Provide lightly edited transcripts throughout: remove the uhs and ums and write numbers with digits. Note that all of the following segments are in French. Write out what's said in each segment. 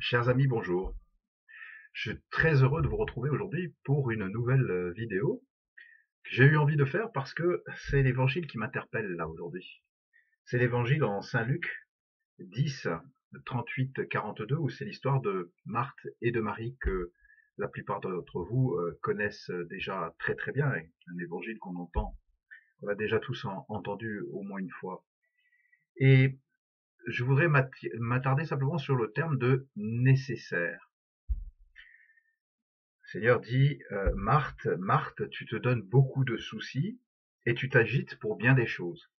Chers amis, bonjour. Je suis très heureux de vous retrouver aujourd'hui pour une nouvelle vidéo que j'ai eu envie de faire parce que c'est l'évangile qui m'interpelle là aujourd'hui. C'est l'évangile en Saint Luc 10, 38, 42 où c'est l'histoire de Marthe et de Marie que la plupart d'entre vous connaissent déjà très très bien. Un évangile qu'on entend, on l'a déjà tous entendu au moins une fois. Et je voudrais m'attarder simplement sur le terme de nécessaire. Le Seigneur dit, Marthe, Marthe, tu te donnes beaucoup de soucis et tu t'agites pour bien des choses.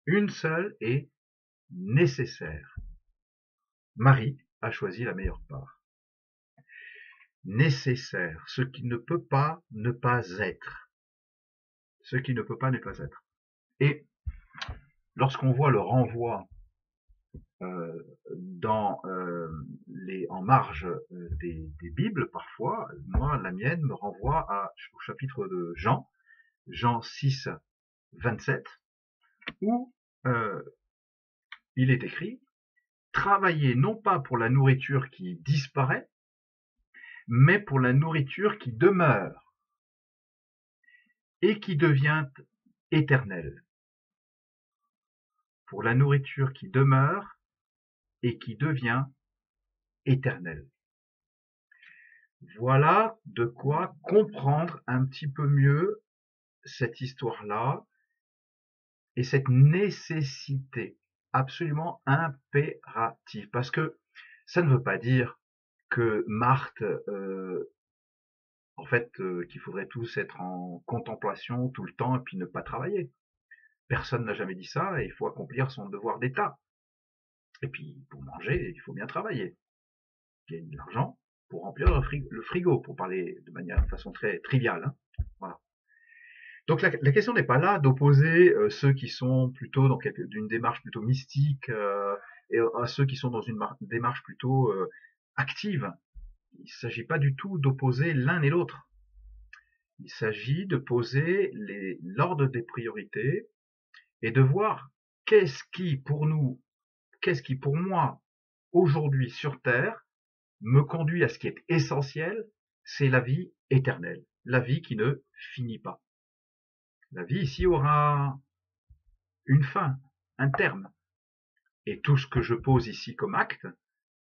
Une seule est nécessaire. Marie a choisi la meilleure part. Nécessaire, ce qui ne peut pas ne pas être. Ce qui ne peut pas ne pas être. Et lorsqu'on voit le renvoi en marge des Bibles, parfois, moi, la mienne me renvoie au chapitre de Jean, Jean 6, 27, où il est écrit « Travaillez non pas pour la nourriture qui disparaît, mais pour la nourriture qui demeure et qui devient éternelle. » Pour la nourriture qui demeure et qui devient éternelle. Voilà de quoi comprendre un petit peu mieux cette histoire-là et cette nécessité absolument impérative. Parce que ça ne veut pas dire que Marthe, qu'il faudrait tous être en contemplation tout le temps et puis ne pas travailler. Personne n'a jamais dit ça et il faut accomplir son devoir d'État. Et puis, pour manger, il faut bien travailler. Gagner de l'argent pour remplir le frigo, pour parler de façon très triviale. Hein. Voilà. Donc la question n'est pas là d'opposer ceux qui sont plutôt dans d'une démarche plutôt mystique et à ceux qui sont dans une démarche plutôt active. Il ne s'agit pas du tout d'opposer l'un et l'autre. Il s'agit de poser l'ordre des priorités et de voir qu'est-ce qui pour nous, qu'est-ce qui pour moi aujourd'hui sur Terre me conduit à ce qui est essentiel, c'est la vie éternelle, la vie qui ne finit pas. La vie ici aura une fin, un terme. Et tout ce que je pose ici comme acte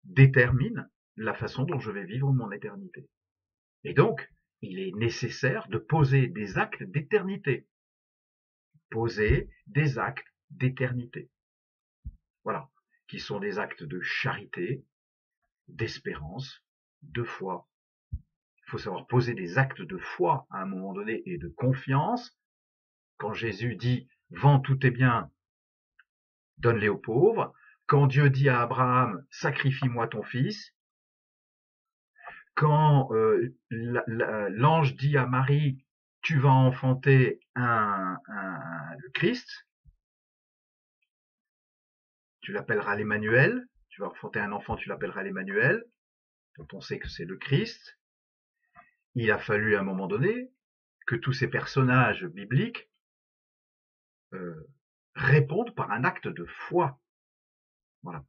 détermine la façon dont je vais vivre mon éternité. Et donc, il est nécessaire de poser des actes d'éternité. Poser des actes d'éternité. Voilà. Qui sont des actes de charité, d'espérance, de foi. Il faut savoir poser des actes de foi à un moment donné et de confiance. Quand Jésus dit « Vends tous tes biens, donne-les aux pauvres », quand Dieu dit à Abraham « Sacrifie-moi ton fils », quand l'ange dit à Marie « Tu vas enfanter le Christ », tu l'appelleras l'Emmanuel, tu vas enfanter un enfant, tu l'appelleras l'Emmanuel, dont on sait que c'est le Christ. Il a fallu à un moment donné que tous ces personnages bibliques répondent par un acte de foi. Voilà.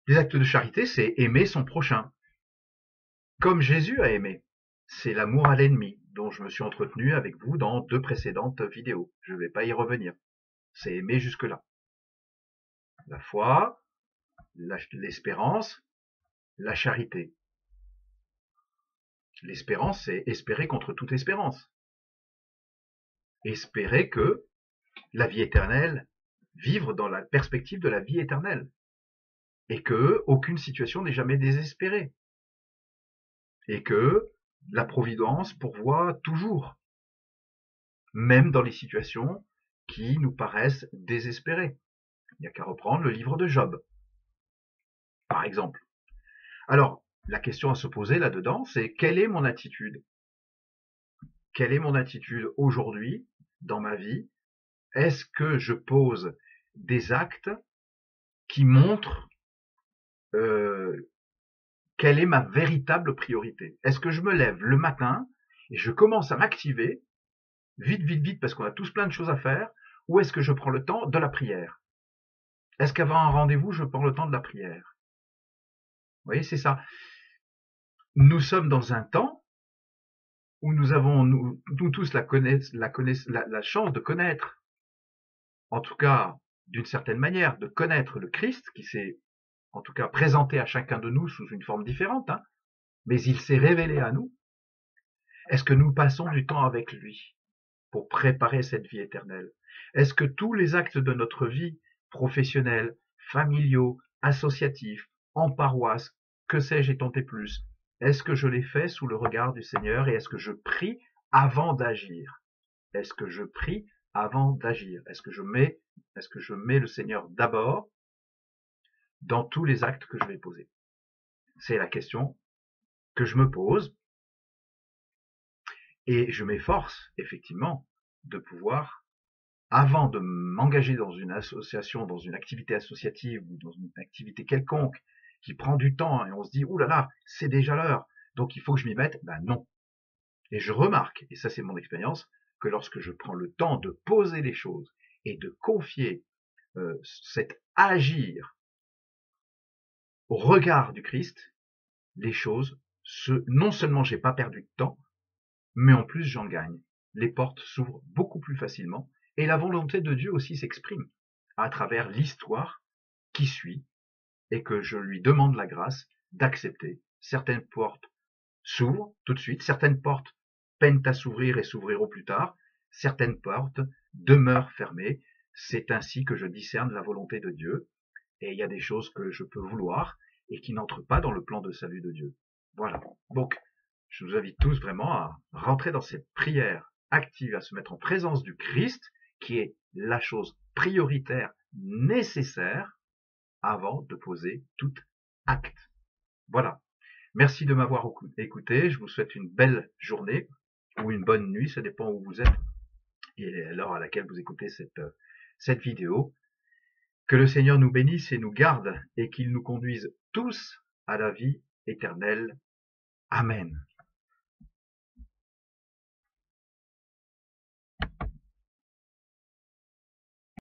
Les actes de charité, c'est aimer son prochain, comme Jésus a aimé. C'est l'amour à l'ennemi, dont je me suis entretenu avec vous dans 2 précédentes vidéos. Je ne vais pas y revenir. C'est aimer jusque-là. La foi, l'espérance, la charité. L'espérance, c'est espérer contre toute espérance. Espérer que la vie éternelle, vivre dans la perspective de la vie éternelle. Et que aucune situation n'est jamais désespérée. Et que la providence pourvoit toujours. Même dans les situations qui nous paraissent désespérées. Il n'y a qu'à reprendre le livre de Job, par exemple. Alors, la question à se poser là-dedans, c'est quelle est mon attitude? Quelle est mon attitude aujourd'hui dans ma vie? Est-ce que je pose des actes qui montrent quelle est ma véritable priorité? Est-ce que je me lève le matin et je commence à m'activer, vite, vite, vite, parce qu'on a tous plein de choses à faire, ou est-ce que je prends le temps de la prière? Est-ce qu'avant un rendez-vous, je prends le temps de la prière? voyez, c'est ça. Nous sommes dans un temps où nous avons, nous tous, la chance de connaître, en tout cas, d'une certaine manière, de connaître le Christ, qui s'est, en tout cas, présenté à chacun de nous sous une forme différente, hein, mais il s'est révélé à nous. Est-ce que nous passons du temps avec lui pour préparer cette vie éternelle? Est-ce que tous les actes de notre vie, professionnels, familiaux, associatifs, en paroisse, que sais-je et tant et plus, est-ce que je les fais sous le regard du Seigneur et est-ce que je prie avant d'agir? Est-ce que je prie avant d'agir? Est-ce que je mets le Seigneur d'abord dans tous les actes que je vais poser? C'est la question que je me pose et je m'efforce effectivement de pouvoir, avant de m'engager dans une association, dans une activité associative ou dans une activité quelconque qui prend du temps et on se dit, ouh là là, c'est déjà l'heure, donc il faut que je m'y mette, ben non. Et je remarque, et ça c'est mon expérience, que lorsque je prends le temps de poser les choses et de confier cet agir au regard du Christ, les choses, non seulement j'ai pas perdu de temps, mais en plus j'en gagne. Les portes s'ouvrent beaucoup plus facilement et la volonté de Dieu aussi s'exprime à travers l'histoire qui suit et que je lui demande la grâce d'accepter. Certaines portes s'ouvrent tout de suite, certaines portes peinent à s'ouvrir et s'ouvriront plus tard, certaines portes demeurent fermées. C'est ainsi que je discerne la volonté de Dieu et il y a des choses que je peux vouloir et qui n'entrent pas dans le plan de salut de Dieu. Voilà. Donc, je vous invite tous vraiment à rentrer dans cette prière active, à se mettre en présence du Christ, qui est la chose prioritaire, nécessaire, avant de poser tout acte. Voilà. Merci de m'avoir écouté. Je vous souhaite une belle journée ou une bonne nuit, ça dépend où vous êtes et l'heure à laquelle vous écoutez cette vidéo. Que le Seigneur nous bénisse et nous garde et qu'il nous conduise tous à la vie éternelle. Amen.